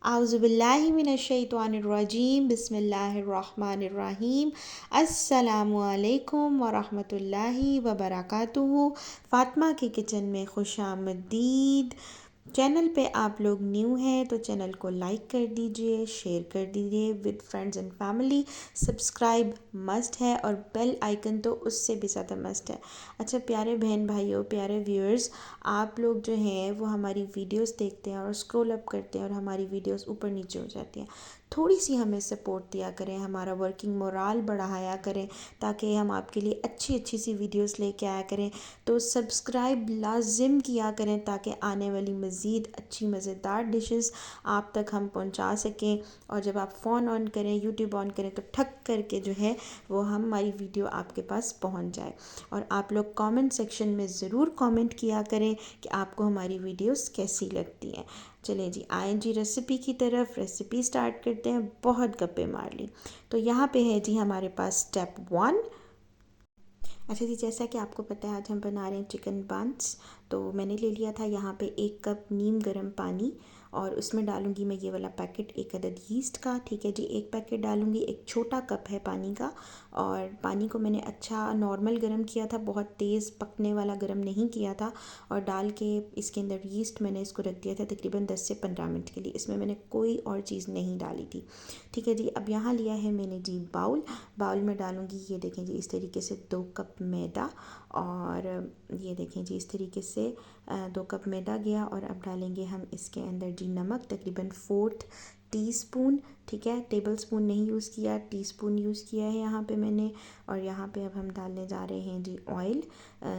आउज़ुबिल्लाहि मिनश्शैतानिर्रजीम बिस्मिल्लाहिर्रहमानिर्रहीम अस्सलामु अलैकुम वरहमतुल्लाहि वबरकातुहू। फ़ातिमा की किचन में खुशामदीद। चैनल पे आप लोग न्यू हैं तो चैनल को लाइक कर दीजिए, शेयर कर दीजिए with friends and family. Subscribe must है और बेल आइकन तो उससे भी ज़्यादा मस्ट है। अच्छा प्यारे बहन भाइयों, प्यारे व्यूअर्स, आप लोग जो हैं वो हमारी वीडियोस देखते हैं और स्क्रॉल अप करते हैं और हमारी वीडियोस ऊपर नीचे हो जाती हैं। थोड़ी सी हमें सपोर्ट दिया करें, हमारा वर्किंग मोराल बढ़ाया करें ताकि हम आपके लिए अच्छी अच्छी सी वीडियोस लेके आया करें। तो सब्सक्राइब लाजिम किया करें ताकि आने वाली मज़ीद अच्छी मज़ेदार डिशेस आप तक हम पहुंचा सकें। और जब आप फ़ोन ऑन करें, यूट्यूब ऑन करें तो ठक करके जो है वो हमारी वीडियो आपके पास पहुंच जाए। और आप लोग कमेंट सेक्शन में ज़रूर कमेंट किया करें कि आपको हमारी वीडियोस कैसी लगती हैं। चलें जी, आए जी रेसिपी की तरफ। रेसिपी स्टार्ट करते हैं। बहुत गप्पे मार ली। तो यहाँ पे है जी हमारे पास स्टेप 1। अच्छा जी, जैसा कि आपको पता है आज हम बना रहे हैं चिकन बांस। तो मैंने ले लिया था यहाँ पे 1 कप नीम गर्म पानी और उसमें डालूंगी मैं ये वाला पैकेट 1 अदद यीस्ट का। ठीक है जी, 1 पैकेट डालूंगी। एक छोटा कप है पानी का और पानी को मैंने अच्छा नॉर्मल गर्म किया था, बहुत तेज़ पकने वाला गर्म नहीं किया था। और डाल के इसके अंदर यीस्ट मैंने इसको रख दिया था तकरीबन 10 से 15 मिनट के लिए। इसमें मैंने कोई और चीज़ नहीं डाली थी। ठीक है जी, अब यहाँ लिया है मैंने जी बाउल। बाउल में डालूंगी, ये देखें जी, इस तरीके से 2 कप मैदा। और ये देखें जी इस तरीके से 2 कप मैदा गया। और अब डालेंगे हम इसके अंदर जी नमक, तकरीबन 4 टीस्पून। ठीक है, टेबल स्पून नहीं यूज़ किया, टीस्पून यूज़ किया है यहाँ पे मैंने। और यहाँ पे अब हम डालने जा रहे हैं जी ऑयल।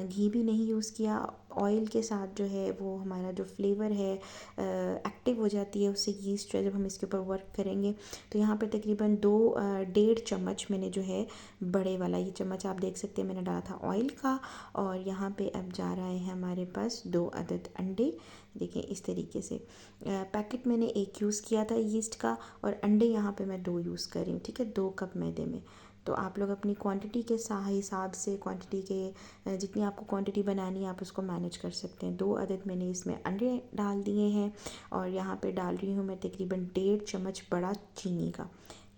घी भी नहीं यूज़ किया। ऑयल के साथ जो है वो हमारा जो फ्लेवर है एक्टिव हो जाती है उससे यीस्ट जो है, जब हम इसके ऊपर वर्क करेंगे। तो यहाँ पे तकरीबन 2 डेढ़ चम्मच मैंने जो है बड़े वाला ये चम्मच आप देख सकते हैं मैंने डाला था ऑयल का। और यहाँ पे अब जा रहा है हमारे पास 2 अदद अंडे। देखिए इस तरीके से पैकेट मैंने एक यूज़ किया था यीस्ट का और अंडे यहाँ पे मैं 2 यूज़ कर रही हूँ। ठीक है, 2 कप मैदे में। तो आप लोग अपनी क्वांटिटी के हिसाब से, क्वांटिटी के जितनी आपको क्वांटिटी बनानी है आप उसको मैनेज कर सकते हैं। 2 अदद मैंने इसमें अंडे डाल दिए हैं। और यहाँ पे डाल रही हूँ मैं तकरीबन 1.5 चम्मच बड़ा चीनी का।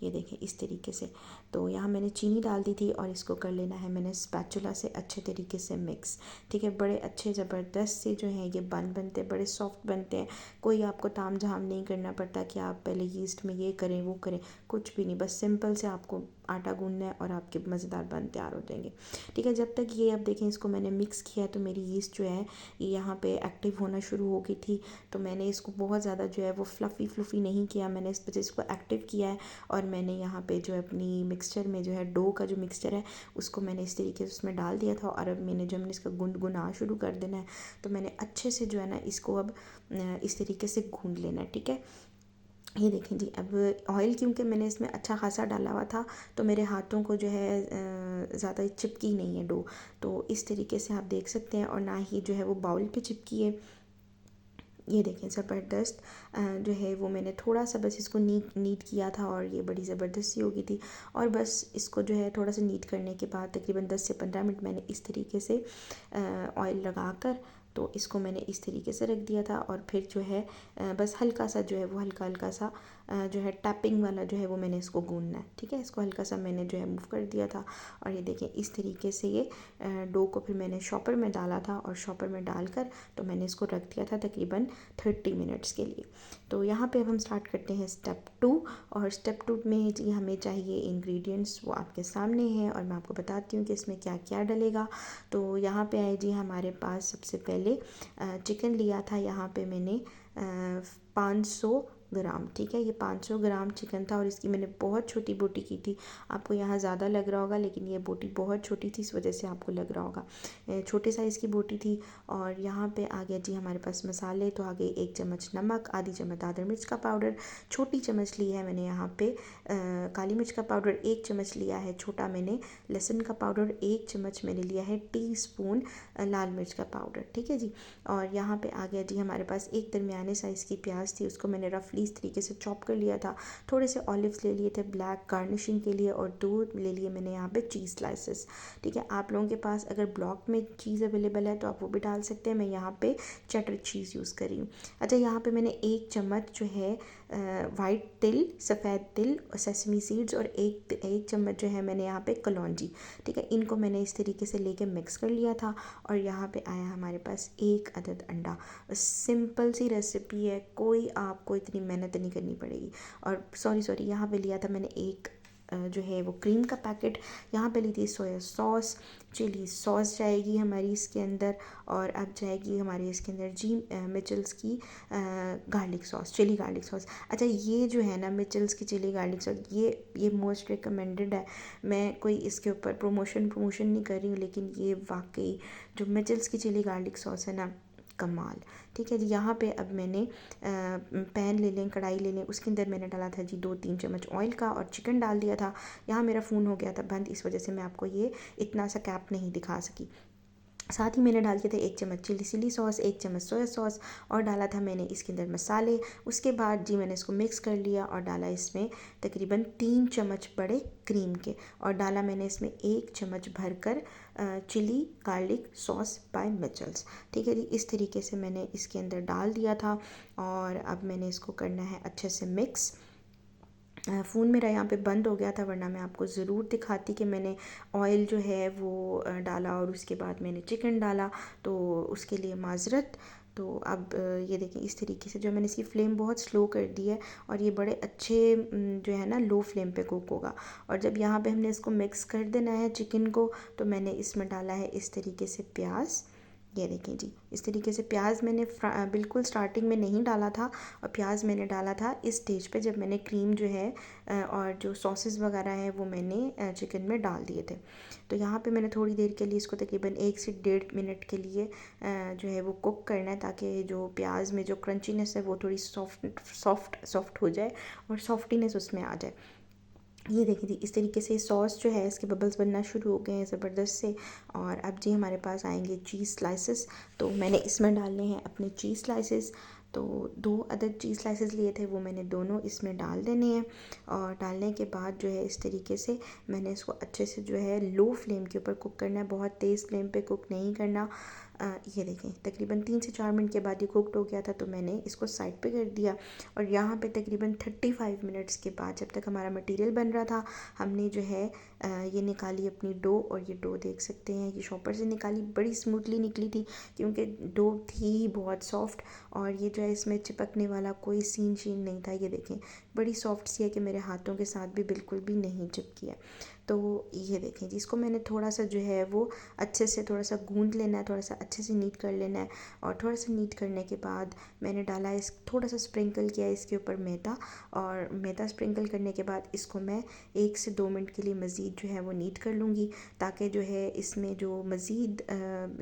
ये देखें इस तरीके से। तो यहाँ मैंने चीनी डाल दी थी और इसको कर लेना है मैंने स्पैचुला से अच्छे तरीके से मिक्स। ठीक है, बड़े अच्छे ज़बरदस्त से जो है ये बनते हैं, बड़े सॉफ्ट बनते हैं। कोई आपको ताम झाम नहीं करना पड़ता कि आप पहले यीस्ट में ये करें वो करें, कुछ भी नहीं। बस सिंपल से आपको आटा गूंदना है और आपके मज़ेदार बन तैयार हो जाएंगे। ठीक है, जब तक ये अब देखें इसको मैंने मिक्स किया तो मेरी यीस्ट जो है ये यहाँ पे एक्टिव होना शुरू हो गई थी। तो मैंने इसको बहुत ज़्यादा जो है वो फ्लफ़ी नहीं किया, मैंने इस वजह इसको एक्टिव किया है। और मैंने यहाँ पे जो है अपनी मिक्सचर में जो है डो का जो मिक्सचर है उसको मैंने इस तरीके से उसमें डाल दिया था। और अब मैंने इसका गुनगुना शुरू कर देना है। तो मैंने अच्छे से जो है ना इसको अब इस तरीके से गूंद लेना है। ठीक है, ये देखें जी, अब ऑयल क्योंकि मैंने इसमें अच्छा खासा डाला हुआ था तो मेरे हाथों को जो है ज़्यादा चिपकी नहीं है डो। तो इस तरीके से आप देख सकते हैं और ना ही जो है वो बाउल पे चिपकी है। ये देखें ज़बरदस्त जो है वो मैंने थोड़ा सा बस इसको नीट किया था और ये बड़ी ज़बरदस्त सी हो गई थी। और बस इसको जो है थोड़ा सा नीट करने के बाद तकरीबन 10 से 15 मिनट मैंने इस तरीके से ऑयल लगा कर तो इसको मैंने इस तरीके से रख दिया था। और फिर जो है बस हल्का सा जो है वो हल्का हल्का सा जो है टैपिंग वाला जो है वो मैंने इसको गूंदना है। ठीक है, इसको हल्का सा मैंने जो है मूव कर दिया था। और ये देखें इस तरीके से ये डो को फिर मैंने शॉपर में डाला था और शॉपर में डालकर तो मैंने इसको रख दिया था तकरीबन 30 मिनट्स के लिए। तो यहाँ पे अब हम स्टार्ट करते हैं स्टेप 2। और स्टेप 2 में जी हमें चाहिए इंग्रेडिएंट्स, वो आपके सामने हैं और मैं आपको बताती हूँ कि इसमें क्या क्या डलेगा। तो यहाँ पे आए जी हमारे पास सबसे पहले चिकन लिया था यहाँ पे मैंने 500 ग्राम। ठीक है, ये 500 ग्राम चिकन था और इसकी मैंने बहुत छोटी बोटी की थी। आपको यहाँ ज़्यादा लग रहा होगा लेकिन ये बोटी बहुत छोटी थी, इस वजह से आपको लग रहा होगा। छोटे साइज़ की बोटी थी। और यहाँ पे आ गया जी हमारे पास मसाले। तो आगे 1 चम्मच नमक, आधी चम्मच दादर मिर्च का पाउडर, छोटी चम्मच ली है मैंने यहाँ पे काली मिर्च का पाउडर, 1 चम्मच लिया है छोटा मैंने लहसुन का पाउडर, 1 चम्मच मैंने लिया है टीस्पून लाल मिर्च का पाउडर। ठीक है जी। और यहाँ पे आ गया जी हमारे पास एक दरमियाने साइज़ की प्याज थी, उसको मैंने रफली रफली इस तरीके से चॉप कर लिया था। थोड़े से ऑलिव्स ले लिए थे ब्लैक गार्निशिंग के लिए, और 2 ले लिए मैंने यहाँ पे चीज़ स्लाइसेस। ठीक है, आप लोगों के पास अगर ब्लॉक में चीज़ अवेलेबल है तो आप वो भी डाल सकते हैं। मैं यहाँ पे चेडर चीज़ यूज़ कर रही हूँ। अच्छा, यहाँ पे मैंने 1 चम्मच जो है वाइट तिल, सफ़ेद तिल, सेसमी सीड्स, और एक चम्मच जो है मैंने यहाँ पे कलौंजी। ठीक है, इनको मैंने इस तरीके से लेके मिक्स कर लिया था। और यहाँ पे आया हमारे पास 1 अदद अंडा। सिंपल सी रेसिपी है, कोई आपको इतनी मेहनत नहीं करनी पड़ेगी। और सॉरी यहाँ पे लिया था मैंने एक जो है वो क्रीम का पैकेट। यहाँ पे ली थी सोया सॉस, चिली सॉस जाएगी हमारी इसके अंदर, और अब जाएगी हमारी इसके अंदर जी मिचल्स की garlic sauce, chilli garlic sauce. अच्छा, ये जो है ना मिचल्स की चिली गार्लिक सॉस, ये मोस्ट रिकमेंडेड है। मैं कोई इसके ऊपर प्रमोशन नहीं कर रही हूँ, लेकिन ये वाकई जो मिचल्स की चिली गार्लिक सॉस है ना, कमाल। ठीक है जी, यहाँ पे अब मैंने पैन ले लें, कढ़ाई ले लें, उसके अंदर मैंने डाला था जी 2-3 चम्मच ऑयल का, और चिकन डाल दिया था। यहाँ मेरा फ़ोन हो गया था बंद, इस वजह से मैं आपको ये इतना सा कैप नहीं दिखा सकी। साथ ही मैंने डाल दिया था 1 चम्मच चिली सॉस, 1 चम्मच सोया सॉस, और डाला था मैंने इसके अंदर मसाले। उसके बाद जी मैंने इसको मिक्स कर लिया और डाला इसमें तकरीबन 3 चम्मच बड़े क्रीम के, और डाला मैंने इसमें 1 चम्मच भरकर चिली गार्लिक सॉस बाय मिचल्स। ठीक है जी, इस तरीके से मैंने इसके अंदर डाल दिया था, और अब मैंने इसको करना है अच्छे से मिक्स। फ़ोन मेरा यहाँ पे बंद हो गया था, वरना मैं आपको ज़रूर दिखाती कि मैंने ऑयल जो है वो डाला और उसके बाद मैंने चिकन डाला, तो उसके लिए माज़रत। तो अब ये देखें इस तरीके से जो मैंने इसकी फ़्लेम बहुत स्लो कर दी है, और ये बड़े अच्छे जो है ना लो फ्लेम पे कुक होगा। और जब यहाँ पे हमने इसको मिक्स कर देना है चिकन को, तो मैंने इसमें डाला है इस तरीके से प्याज। ये देखें जी, इस तरीके से प्याज मैंने बिल्कुल स्टार्टिंग में नहीं डाला था, और प्याज मैंने डाला था इस स्टेज पे जब मैंने क्रीम जो है और जो सॉसेस वगैरह हैं वो मैंने चिकन में डाल दिए थे। तो यहाँ पे मैंने थोड़ी देर के लिए इसको तकरीबन 1 से 1.5 मिनट के लिए जो है वो कुक करना है, ताकि जो प्याज में जो क्रंचीनेस है वो थोड़ी सॉफ्ट हो जाए और सॉफ्टीनेस उसमें आ जाए। ये देखिए जी, इस तरीके से सॉस जो है इसके बबल्स बनना शुरू हो गए हैं ज़बरदस्त से। और अब जी हमारे पास आएंगे चीज़ स्लाइसेस, तो मैंने इसमें डालने हैं अपने चीज़ स्लाइसेस। तो 2 अदद चीज़ स्लाइसेस लिए थे, वो मैंने दोनों इसमें डाल देने हैं। और डालने के बाद जो है इस तरीके से मैंने इसको अच्छे से जो है लो फ्लेम के ऊपर कुक करना है, बहुत तेज़ फ्लेम पे कुक नहीं करना। ये देखें तकरीबन 3 से 4 मिनट के बाद ये कुकड हो गया था, तो मैंने इसको साइड पे कर दिया। और यहाँ पे तकरीबन 35 मिनट्स के बाद, जब तक हमारा मटेरियल बन रहा था, हमने जो है ये निकाली अपनी डो। और ये डो देख सकते हैं, ये शॉपर से निकाली, बड़ी स्मूथली निकली थी क्योंकि डो थी बहुत सॉफ्ट, और ये जो है इसमें चिपकने वाला कोई सीन शीन नहीं था। ये देखें बड़ी सॉफ्ट सी है कि मेरे हाथों के साथ भी बिल्कुल भी नहीं चिपकी है। तो ये देखें जी, इसको मैंने थोड़ा सा जो है वो अच्छे से थोड़ा सा गूंद लेना है, थोड़ा सा अच्छे से नीट कर लेना है। और थोड़ा सा नीट करने के बाद मैंने डाला इस थोड़ा सा स्प्रिंकल किया इसके ऊपर मैदा, और मैदा स्प्रिंकल करने के बाद इसको मैं 1 से 2 मिनट के लिए मज़ीद जो है वो नीट कर लूँगी, ताकि जो है इसमें जो मज़ीद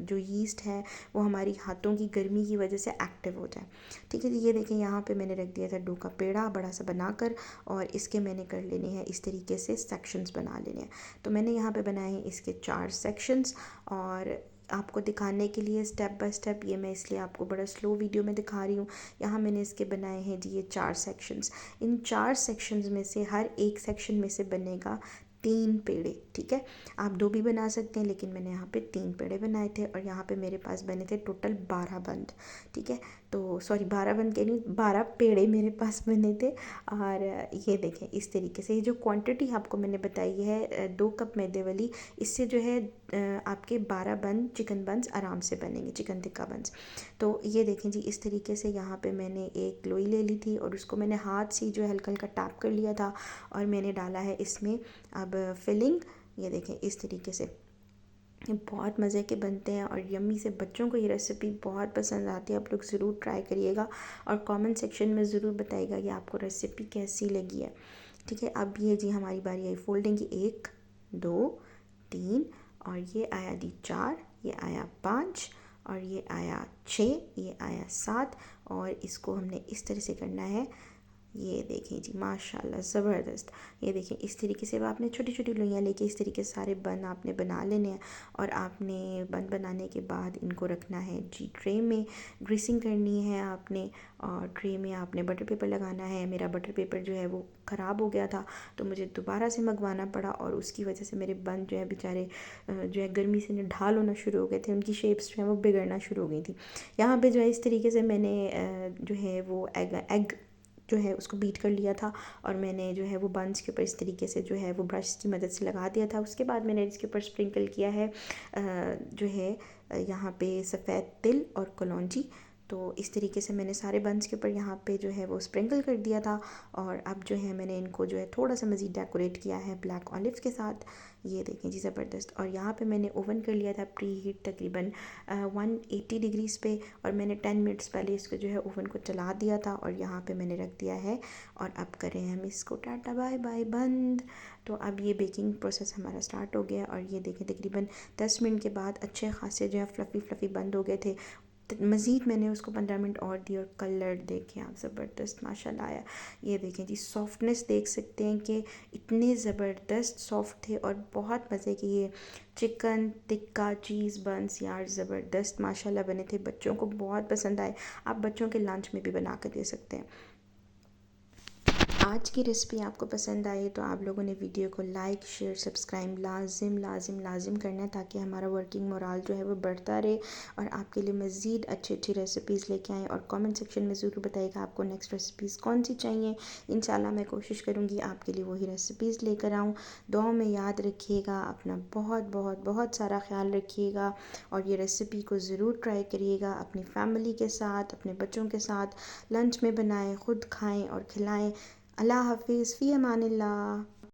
जो यीस्ट है वो हमारी हाथों की गर्मी की वजह से एक्टिव हो जाए। ठीक है जी, ये देखें यहाँ पे मैंने रख दिया था डो का पेड़ा बड़ा सा बनाकर, और इसके मैंने कर लेने हैं इस तरीके से सेक्शंस बना लेने हैं। तो मैंने यहाँ पे बनाए हैं इसके 4 सेक्शंस, और आपको दिखाने के लिए स्टेप बाय स्टेप, ये मैं इसलिए आपको बड़ा स्लो वीडियो में दिखा रही हूँ। यहाँ मैंने इसके बनाए हैं जी ये 4 सेक्शंस। इन 4 सेक्शंस में से हर एक सेक्शन में से बनेगा 3 पेड़े। ठीक है, आप 2 भी बना सकते हैं, लेकिन मैंने यहाँ पे 3 पेड़े बनाए थे, और यहाँ पे मेरे पास बने थे टोटल 12 बंद। ठीक है, तो सॉरी 12 बंद के नहीं, 12 पेड़े मेरे पास बने थे। और ये देखें इस तरीके से, ये जो क्वांटिटी आपको मैंने बताई है 2 कप मैदे वाली, इससे जो है आपके 12 बंद चिकन बंस आराम से बनेंगे, चिकन टिक्का बंस। तो ये देखें जी, इस तरीके से यहाँ पे मैंने एक लोई ले ली थी, और उसको मैंने हाथ से जो हल्का हल्का टैप कर लिया था, और मैंने डाला है इसमें अब फिलिंग। ये देखें इस तरीके से, ये बहुत मज़े के बनते हैं और यम्मी से। बच्चों को ये रेसिपी बहुत पसंद आती है, आप लोग ज़रूर ट्राई करिएगा, और कमेंट सेक्शन में ज़रूर बताइएगा कि आपको रेसिपी कैसी लगी है। ठीक है, अब ये जी हमारी बारी आई फोल्डिंग की, 1 2 3, और ये आया दी 4, ये आया 5, और ये आया 6, ये आया 7, और इसको हमने इस तरह से करना है। ये देखें जी माशाल्लाह ज़बरदस्त। ये देखें इस तरीके से अब आपने छोटी छोटी लोइयाँ लेके इस तरीके से सारे बन आपने बना लेने हैं। और आपने बन बनाने के बाद इनको रखना है जी ट्रे में, ग्रीसिंग करनी है आपने। और ट्रे में आपने बटर पेपर लगाना है। मेरा बटर पेपर जो है वो ख़राब हो गया था, तो मुझे दोबारा से मंगवाना पड़ा, और उसकी वजह से मेरे बन जो है बेचारे जो है गर्मी से ढाल होना शुरू हो गए थे, उनकी शेप्स जो है वो बिगड़ना शुरू हो गई थी। यहाँ पे जो है इस तरीके से मैंने जो है वो एग जो है उसको बीट कर लिया था, और मैंने जो है वो बंस के ऊपर इस तरीके से जो है वो ब्रश की मदद से लगा दिया था। उसके बाद मैंने इसके ऊपर स्प्रिंकल किया है जो है यहाँ पे सफ़ेद तिल और कलौंजी। तो इस तरीके से मैंने सारे बंस के ऊपर यहाँ पे जो है वो स्प्रिंकल कर दिया था। और अब जो है मैंने इनको जो है थोड़ा सा मज़ीद डेकोरेट किया है ब्लैक ऑलिव के साथ। ये देखें जी ज़बरदस्त। और यहाँ पे मैंने ओवन कर लिया था प्री हीट तकरीबन 180 डिग्रीज़ पे, और मैंने 10 मिनट्स पहले इसको जो है ओवन को चला दिया था, और यहाँ पे मैंने रख दिया है। और अब करें हम इसको टाटा बाय बाय बंद। तो अब ये बेकिंग प्रोसेस हमारा स्टार्ट हो गया, और ये देखें तकरीबन 10 मिनट के बाद अच्छे खासे जो है फ्लफ़ी फ्लफ़ी बंद हो गए थे। मज़ीद मैंने उसको 15 मिनट और दिए, और कलर देखें आप ज़बरदस्त माशाल्लाह आया। ये देखें जी सॉफ्टनेस देख सकते हैं कि इतने ज़बरदस्त सॉफ्ट थे, और बहुत मज़े के ये चिकन टिक्का चीज़ बंस यार ज़बरदस्त माशाल्लाह बने थे। बच्चों को बहुत पसंद आए। आप बच्चों के लंच में भी बना कर दे सकते हैं। आज की रेसिपी आपको पसंद आई तो आप लोगों ने वीडियो को लाइक शेयर सब्सक्राइब लाजिम लाजिम लाजिम करना है, ताकि हमारा वर्किंग मोराल जो है वो बढ़ता रहे, और आपके लिए मज़ीद अच्छी अच्छी रेसिपीज़ लेके आएँ। और कमेंट सेक्शन में ज़रूर बताइएगा आपको नेक्स्ट रेसिपीज़ कौन सी चाहिए। इंशाल्लाह मैं कोशिश करूँगी आपके लिए वही रेसिपीज़ लेकर आऊँ। दुआओं में याद रखिएगा, अपना बहुत बहुत बहुत सारा ख्याल रखिएगा, और ये रेसिपी को ज़रूर ट्राई करिएगा अपनी फैमिली के साथ, अपने बच्चों के साथ लंच में बनाएं, ख़ुद खाएं और खिलाएं। अल्लाह हाफिज़ फ़ी अमानिल्लाह।